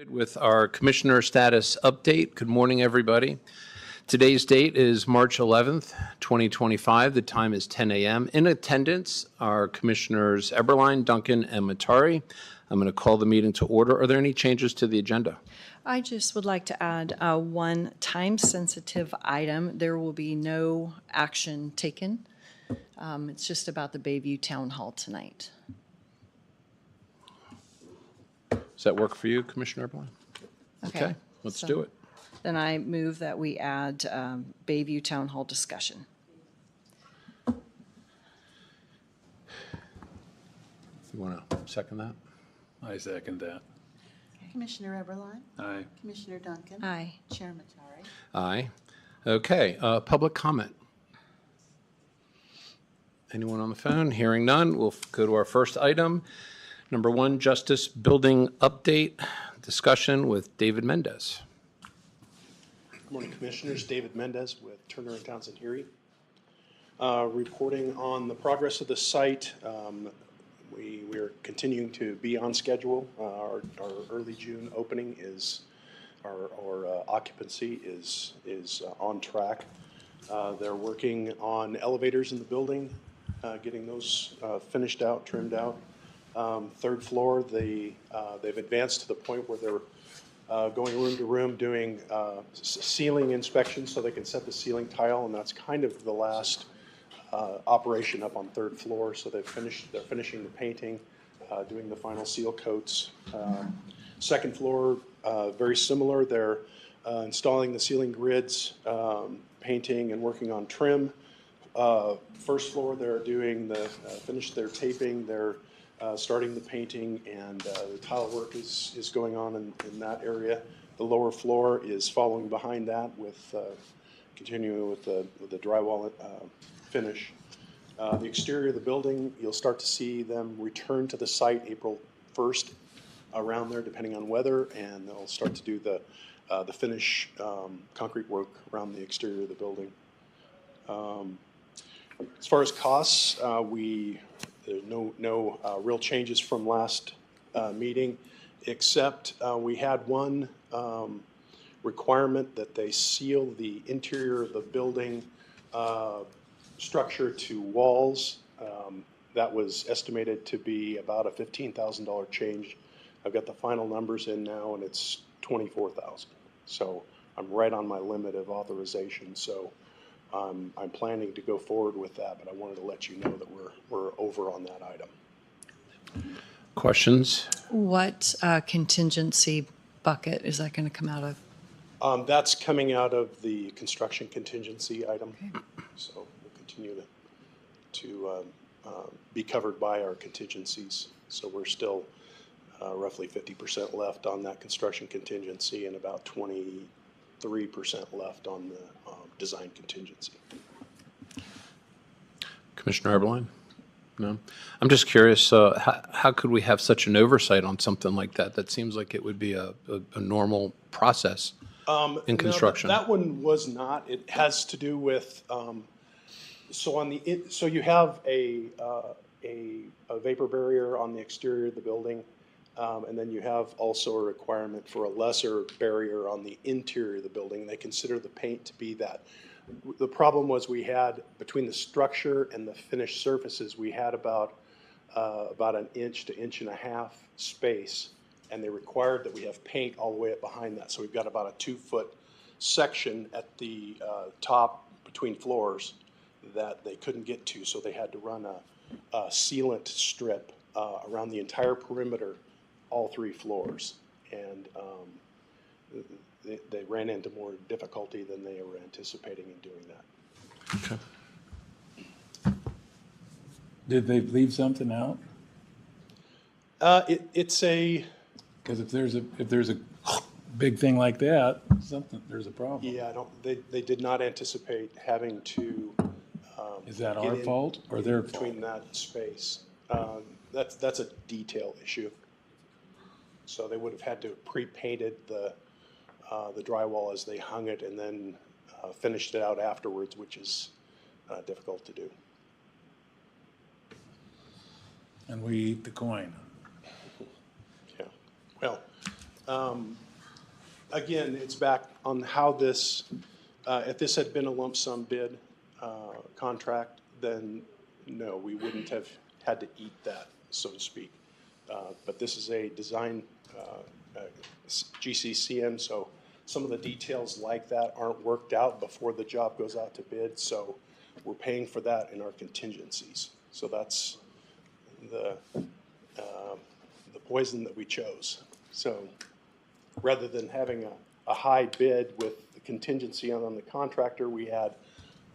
With our commissioner status update. Good morning, everybody. Today's date is March 11th, 2025. The time is 10 a.m. In attendance are Commissioners Eberline, Duncan, and Matari. I'm going to call the meeting to order. Are there any changes to the agenda? I just would like to add one time-sensitive item. There will be no action taken. It's just about the Bayview Town Hall tonight. Does that work for you, Commissioner Eberline? Okay, let's do it. Then I move that we add Bayview Town Hall discussion. You want to second that? I second that. Commissioner Eberline. Aye. Commissioner Duncan. Aye. Chair Matari. Aye. Okay, public comment. Anyone on the phone? Hearing none, we'll go to our first item. Number 1, Justice Building Update, discussion with David Mendez. Good morning, Commissioners. David Mendez with Turner and Townsend Heery. Reporting on the progress of the site. We are continuing to be on schedule. Our early June opening is, our occupancy is on track. They're working on elevators in the building, getting those finished out, trimmed out. Third floor, they've advanced to the point where they're going room to room doing ceiling inspections so they can set the ceiling tile, and that's kind of the last operation up on third floor. So they're finishing the painting, doing the final seal coats. Second floor, very similar. They're installing the ceiling grids, painting and working on trim. First floor, they're doing finished their taping. They're starting the painting, and the tile work is going on in that area. The lower floor is following behind that with continuing with the drywall finish. The exterior of the building, you'll start to see them return to the site April 1st, around there, depending on weather, and they'll start to do the finish concrete work around the exterior of the building. As far as costs, there's no real changes from last meeting, except we had one requirement that they seal the interior of the building structure to walls. That was estimated to be about a $15,000 change. I've got the final numbers in now, and it's $24,000. So I'm right on my limit of authorization. So I'm planning to go forward with that, but I wanted to let you know that we're over on that item. Questions? What contingency bucket is that going to come out of? That's coming out of the construction contingency item. Okay. So we'll continue to be covered by our contingencies. So we're still roughly 50% left on that construction contingency and about 23% left on the design contingency. Commissioner Eberline? No? I'm just curious, how could we have such an oversight on something like that? That seems like it would be a normal process in construction. No, that one was not. It has to do with, so you have a vapor barrier on the exterior of the building, and then you have also a requirement for a lesser barrier on the interior of the building. They consider the paint to be that. The problem was we had, between the structure and the finished surfaces, we had about an inch to inch and a half space, and they required that we have paint all the way up behind that. So we've got about a 2-foot section at the top between floors that they couldn't get to, so they had to run a sealant strip around the entire perimeter, all 3 floors, and they ran into more difficulty than they were anticipating in doing that. Okay. Did they leave something out? It's a, Because if there's a big thing like that, there's a problem. yeah, they did not anticipate having to. Is that get our in fault or their fault? between that space? That's a detail issue. So they would have had to have pre-painted the drywall as they hung it, and then finished it out afterwards, which is difficult to do. And we eat the coin. Yeah. Well, Again, it's back on how this, if this had been a lump sum bid contract, then no, we wouldn't have had to eat that, so to speak. But this is a design GCCN, so some of the details like that aren't worked out before the job goes out to bid, so we're paying for that in our contingencies. So that's the poison that we chose. So rather than having a high bid with the contingency on the contractor, we had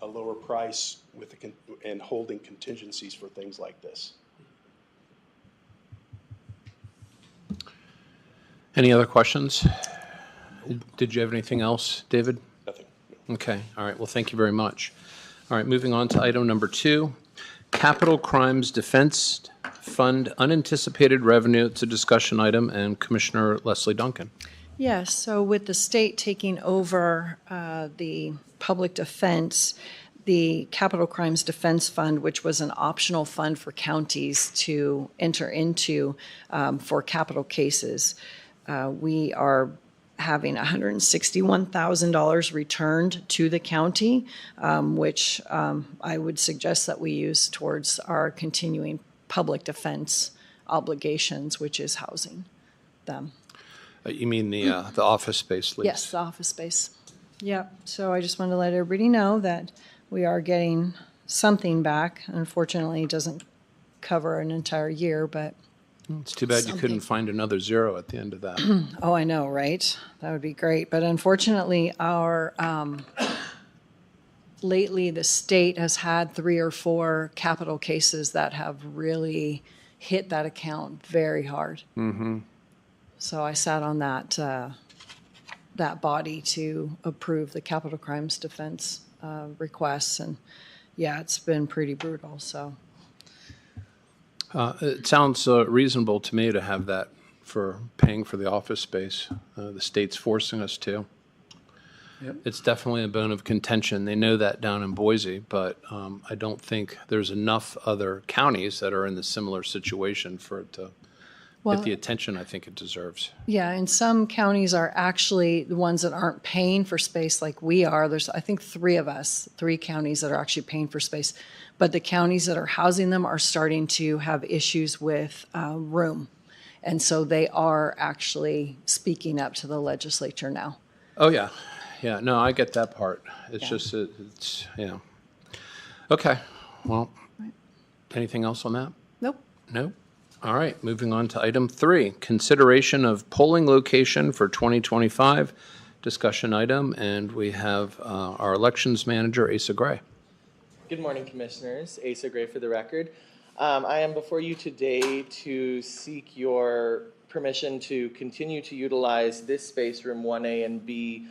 a lower price with and holding contingencies for things like this. Any other questions? Did you have anything else, David? Nothing. No. Okay, all right, well, thank you very much. All right, moving on to item number 2, Capital Crimes Defense Fund Unanticipated Revenue. It's a discussion item, and Commissioner Leslie Duncan. Yes, so with the state taking over the public defense, the Capital Crimes Defense Fund, which was an optional fund for counties to enter into for capital cases, we are having $161,000 returned to the county, which I would suggest that we use towards our continuing public defense obligations, which is housing them. You mean the office space lease? Yes, the office space. Yep. So I just wanted to let everybody know that we are getting something back. Unfortunately, it doesn't cover an entire year, but It's too bad you couldn't find another zero at the end of that. oh, I know, right? That would be great. But unfortunately, our lately the state has had 3 or 4 capital cases that have really hit that account very hard. Mm-hmm. So I sat on that that body to approve the capital crimes defense requests, and yeah, it's been pretty brutal. So It sounds reasonable to me to have that for paying for the office space. The state's forcing us to. Yep. It's definitely a bone of contention. They know that down in Boise, but I don't think there's enough other counties that are in the similar situation for it to get the attention I think it deserves. yeah, and some counties are actually the ones that aren't paying for space like we are. There's, I think, 3 counties that are actually paying for space, but the counties that are housing them are starting to have issues with room. And so they are actually speaking up to the legislature now. Oh, yeah. Yeah, no, I get that part. It's Yeah. just, it's, yeah. Okay, well, anything else on that? Nope. No? All right, moving on to item 3, consideration of polling location for 2025, discussion item, and we have our elections manager, Asa Gray. Good morning, Commissioners. Asa Gray for the record. I am before you today to seek your permission to continue to utilize this space, room 1A and B,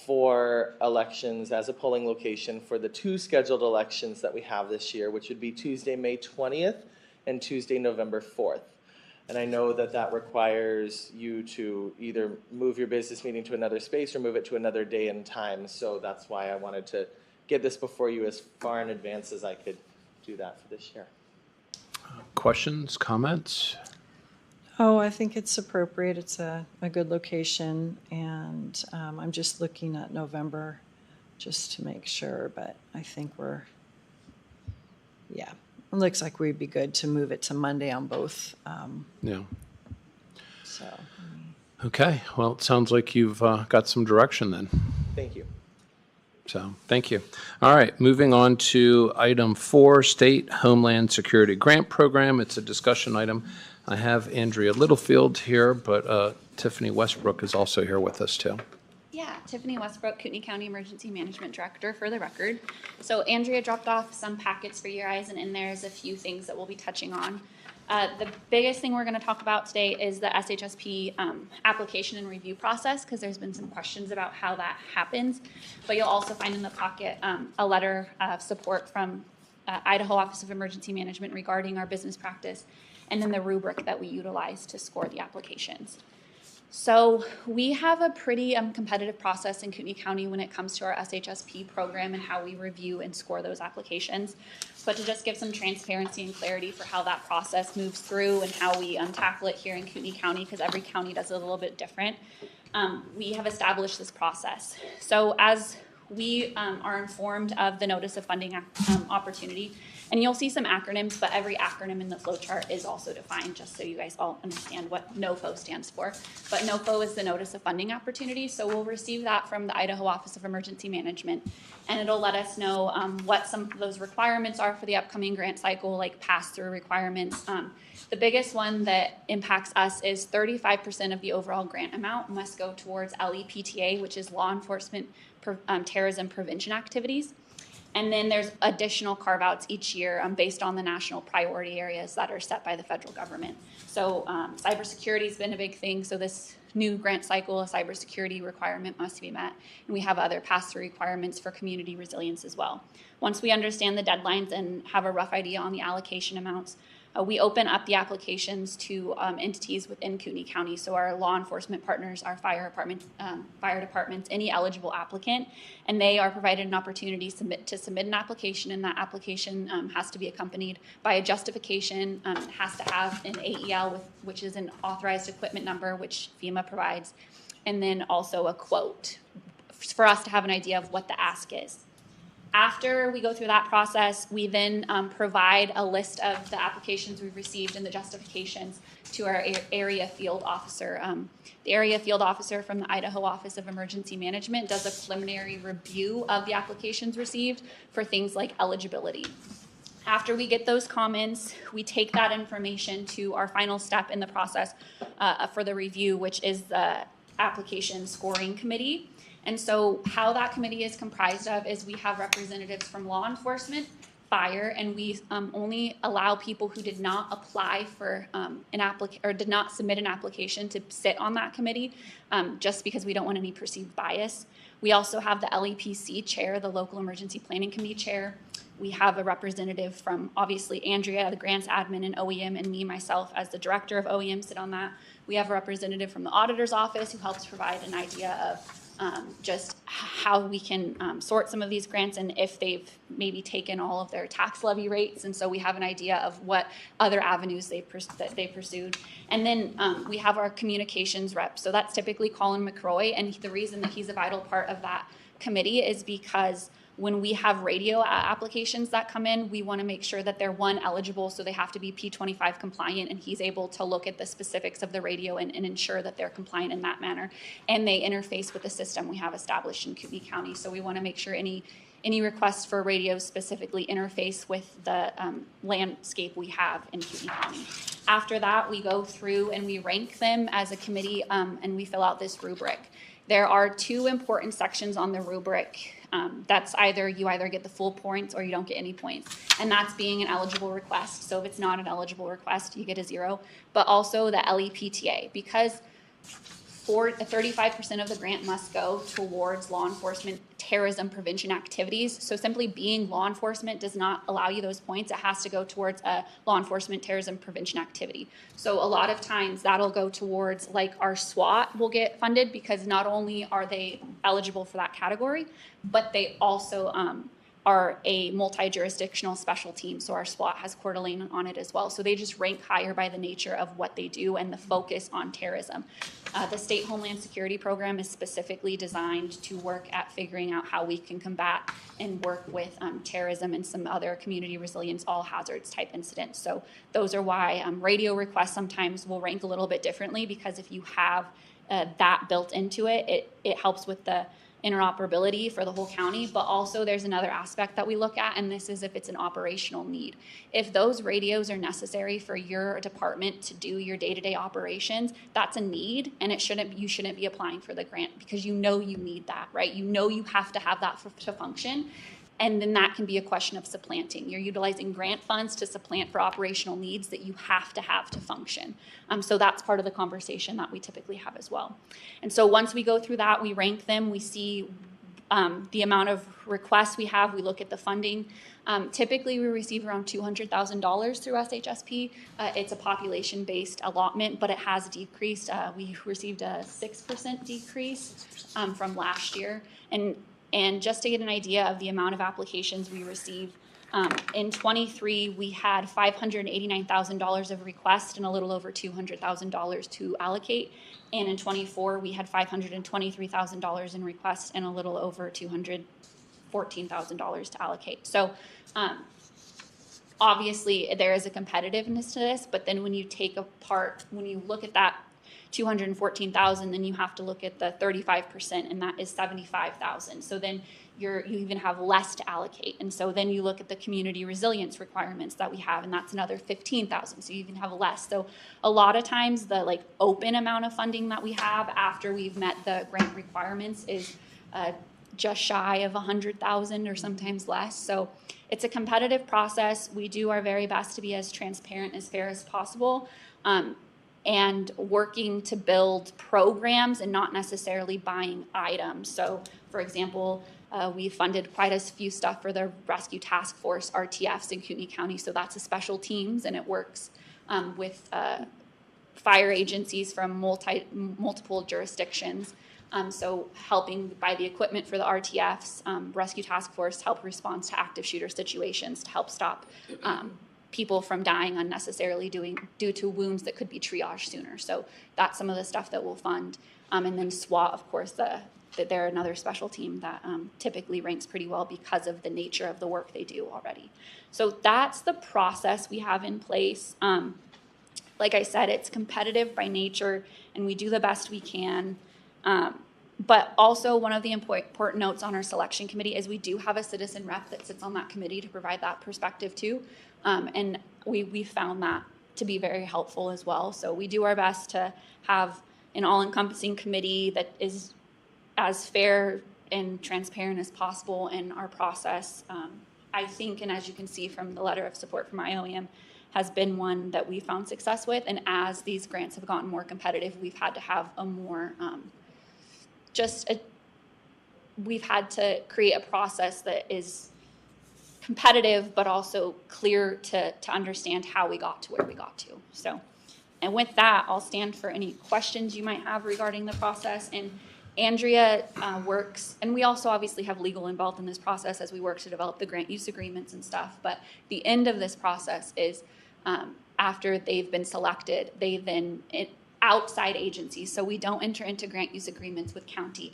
for elections as a polling location for the 2 scheduled elections that we have this year, which would be Tuesday, May 20th and Tuesday, November 4th. And I know that that requires you to either move your business meeting to another space or move it to another day and time. So that's why I wanted to get this before you as far in advance as I could do that for this year. Questions, comments? Oh, I think it's appropriate. It's a good location, and I'm just looking at November just to make sure, but I think yeah, it looks like we'd be good to move it to Monday on both. Yeah. So, Okay, well, it sounds like you've got some direction then. Thank you. So, thank you. All right, moving on to item 4, State Homeland Security Grant Program. It's a discussion item. I have Andrea Littlefield here, but Tiffany Westbrook is also here with us too. Yeah, Tiffany Westbrook, Kootenai County Emergency Management Director for the record. So Andrea dropped off some packets for your eyes, and in there is a few things that we'll be touching on. The biggest thing we're going to talk about today is the SHSP application and review process, because there's been some questions about how that happens. But you'll also find in the pocket a letter of support from Idaho Office of Emergency Management regarding our business practice, and then the rubric that we utilize to score the applications. So we have a pretty competitive process in Kootenai County when it comes to our SHSP program and how we review and score those applications. But to just give some transparency and clarity for how that process moves through and how we tackle it here in Kootenai County, because every county does it a little bit different, we have established this process. So as we are informed of the notice of funding opportunity, and you'll see some acronyms, but every acronym in the flowchart is also defined, just so you guys all understand what NOFO stands for. But NOFO is the notice of funding opportunity, so we'll receive that from the Idaho Office of Emergency Management, and it'll let us know what some of those requirements are for the upcoming grant cycle, like pass-through requirements. The biggest one that impacts us is 35% of the overall grant amount must go towards LEPTA, which is law enforcement terrorism prevention activities. And then there's additional carve-outs each year based on the national priority areas that are set by the federal government. So cybersecurity has been a big thing. So this new grant cycle, a cybersecurity requirement must be met. And we have other pass-through requirements for community resilience as well. Once we understand the deadlines and have a rough idea on the allocation amounts, we open up the applications to entities within Kootenai County. So our law enforcement partners, our fire departments, any eligible applicant, and they are provided an opportunity to submit an application, and that application has to be accompanied by a justification. It has to have an AEL, which is an authorized equipment number, which FEMA provides, and then also a quote for us to have an idea of what the ask is. After we go through that process, we then provide a list of the applications we've received and the justifications to our area field officer. The area field officer from the Idaho Office of Emergency Management does a preliminary review of the applications received for things like eligibility. After we get those comments, we take that information to our final step in the process for the review, which is the application scoring committee. And so how that committee is comprised of is we have representatives from law enforcement, fire, and we only allow people who did not apply for did not submit an application to sit on that committee, just because we don't want any perceived bias. We also have the LEPC chair, the Local Emergency Planning Committee chair. We have a representative from, obviously, Andrea, the grants admin and OEM, and me, myself, as the director of OEM, sit on that. We have a representative from the auditor's office who helps provide an idea of just how we can sort some of these grants and if they've maybe taken all of their tax levy rates. And so we have an idea of what other avenues that they pursued. And then we have our communications rep. So that's typically Colin McCroy. And the reason that he's a vital part of that committee is because when we have radio applications that come in, we want to make sure that they're, one, eligible, so they have to be P25 compliant, and he's able to look at the specifics of the radio and ensure that they're compliant in that manner. And they interface with the system we have established in Kootenai County. So we want to make sure any requests for radios specifically interface with the landscape we have in Kootenai County. After that, we go through and we rank them as a committee, and we fill out this rubric. There are two important sections on the rubric. That's you either get the full points or you don't get any points. And that's being an eligible request. So if it's not an eligible request, you get a 0. But also the LEPTA, because 35% of the grant must go towards law enforcement terrorism prevention activities. So simply being law enforcement does not allow you those points. It has to go towards a law enforcement terrorism prevention activity. So a lot of times that'll go towards, like, our SWAT will get funded because not only are they eligible for that category, but they also are a multi-jurisdictional special team. So our SWAT has Coeur d'Alene on it as well. So they just rank higher by the nature of what they do and the focus on terrorism. The state Homeland Security program is specifically designed to work at figuring out how we can combat and work with terrorism and some other community resilience, all hazards type incidents. So those are why radio requests sometimes will rank a little bit differently, because if you have that built into it, it helps with the interoperability for the whole county. But also there's another aspect that we look at, and this is if it's an operational need. If those radios are necessary for your department to do your day-to-day operations, that's a need, and you shouldn't be applying for the grant because you know you need that, right? You know you have to have that to function. And then that can be a question of supplanting. You're utilizing grant funds to supplant for operational needs that you have to function. So that's part of the conversation that we typically have as well. And so once we go through that, we rank them, we see the amount of requests we have, we look at the funding. Typically, we receive around $200,000 through SHSP. It's a population-based allotment, but it has decreased. We received a 6% decrease from last year. And just to get an idea of the amount of applications we received, in 23, we had $589,000 of requests and a little over $200,000 to allocate. And in 24, we had $523,000 in requests and a little over $214,000 to allocate. So obviously there is a competitiveness to this, but then when you when you look at that 214,000, then you have to look at the 35%, and that is 75,000. So then you even have less to allocate. And so then you look at the community resilience requirements that we have, and that's another 15,000. So you even have less. So a lot of times the open amount of funding that we have after we've met the grant requirements is just shy of 100,000 or sometimes less. So it's a competitive process. We do our very best to be as transparent, as fair as possible, and working to build programs and not necessarily buying items. So, for example, we funded quite a few stuff for the Rescue Task Force, RTFs in Kootenai County. So that's a special teams, and it works with fire agencies from multiple jurisdictions. So helping buy the equipment for the RTFs, Rescue Task Force help respond to active shooter situations to help stop people from dying unnecessarily due to wounds that could be triaged sooner. So that's some of the stuff that we'll fund. And then SWAT, of course, they're another special team that typically ranks pretty well because of the nature of the work they do already. So that's the process we have in place. Like I said, it's competitive by nature, and we do the best we can. But also one of the important notes on our selection committee is we do have a citizen rep that sits on that committee to provide that perspective too. And we found that to be very helpful as well. So we do our best to have an all-encompassing committee that is as fair and transparent as possible in our process. I think, and as you can see from the letter of support from IOM, has been one that we found success with. And as these grants have gotten more competitive, we've had to have a more we've had to create a process that is competitive, but also clear to understand how we got to where we got to. So, and with that, I'll stand for any questions you might have regarding the process. And Andrea works, and we also obviously have legal involved in this process as we work to develop the grant use agreements and stuff. But the end of this process is after they've been selected, they then outside agencies. So we don't enter into grant use agreements with county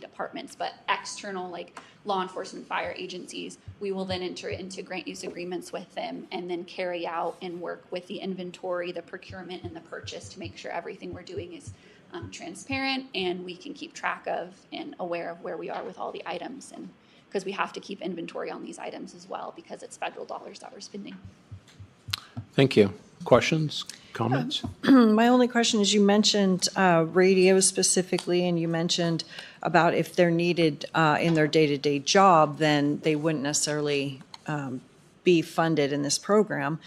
departments, but external like law enforcement, fire agencies, we will then enter into grant use agreements with them and then carry out and work with the inventory, the procurement, and the purchase to make sure everything we're doing is transparent and we can keep track of and aware of where we are with all the items, and because we have to keep inventory on these items as well because it's federal dollars that we're spending. Thank you. Questions, comments? My only question is, you mentioned radio specifically, and you mentioned about if they're needed in their day-to-day job, then they wouldn't necessarily be funded in this program.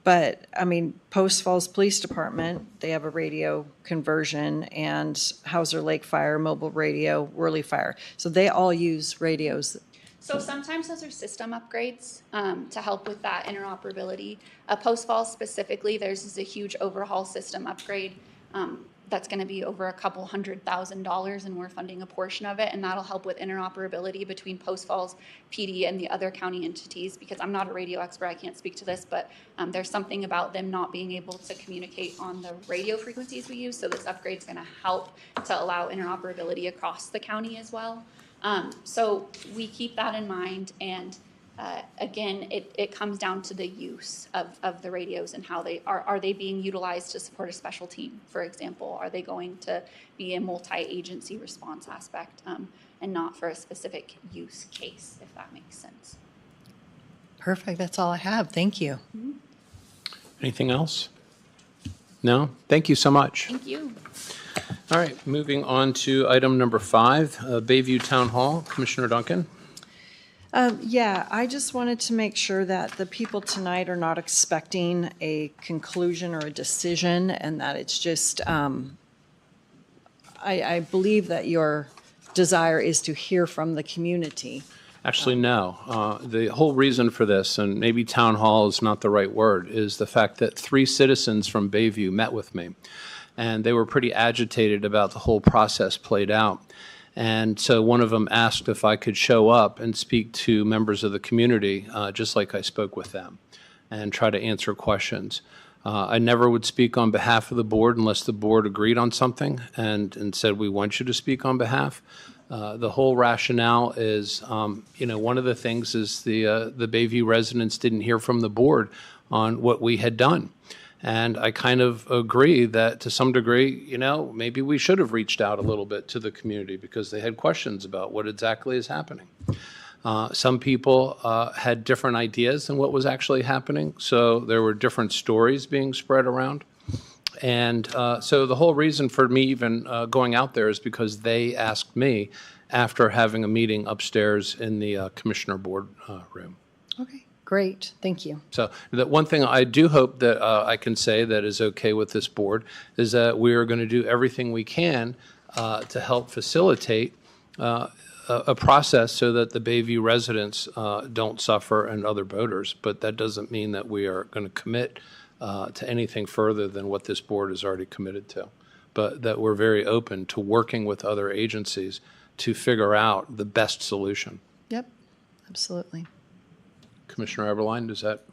But, I mean, Post Falls Police Department, they have a radio conversion, and Hauser Lake Fire, mobile radio, Whirly Fire. So they all use radios. So sometimes those are system upgrades to help with that interoperability. Post Falls specifically, there's a huge overhaul system upgrade that's going to be over $200,000, and we're funding a portion of it, and that'll help with interoperability between Post Falls PD and the other county entities, because I'm not a radio expert, I can't speak to this, but there's something about them not being able to communicate on the radio frequencies we use, so this upgrade is going to help to allow interoperability across the county as well. So we keep that in mind, and again, it comes down to the use of the radios and how they are they being utilized to support a special team, for example? Are they going to be a multi-agency response aspect and not for a specific use case, if that makes sense? Perfect. That's all I have. Thank you. Mm-hmm. Anything else? No? Thank you so much. Thank you. All right, moving on to item number 5, Bayview Town Hall. Commissioner Duncan? Yeah, I just wanted to make sure that the people tonight are not expecting a conclusion or a decision, and that it's just, I believe that your desire is to hear from the community. Actually, no. The whole reason for this, and maybe town hall is not the right word, is the fact that 3 citizens from Bayview met with me. And they were pretty agitated about the whole process played out. And so one of them asked if I could show up and speak to members of the community, just like I spoke with them, and try to answer questions. I never would speak on behalf of the board unless the board agreed on something and said, we want you to speak on behalf. The whole rationale is, one of the things is the Bayview residents didn't hear from the board on what we had done. And I kind of agree that to some degree, maybe we should have reached out a little bit to the community because they had questions about what exactly is happening. Some people had different ideas than what was actually happening, so there were different stories being spread around. And so the whole reason for me even going out there is because they asked me after having a meeting upstairs in the commissioner board room. Okay, great. Thank you. So the one thing I do hope that I can say that is okay with this board is that we are going to do everything we can to help facilitate a process so that the Bayview residents don't suffer and other voters. But that doesn't mean that we are going to commit to anything further than what this board is already committed to. But that we're very open to working with other agencies to figure out the best solution. Yep, absolutely. Commissioner Eberline, does that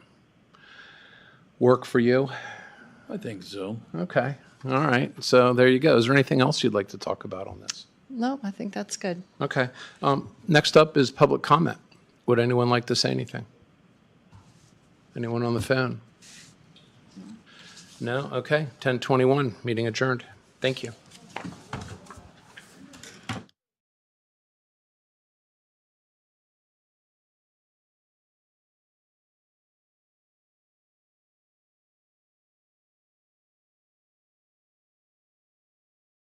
work for you? I think so. Okay, all right. So there you go. Is there anything else you'd like to talk about on this? No, I think that's good. Okay. Next up is public comment. Would anyone like to say anything? Anyone on the phone? No? Okay. 10:21, meeting adjourned. Thank you.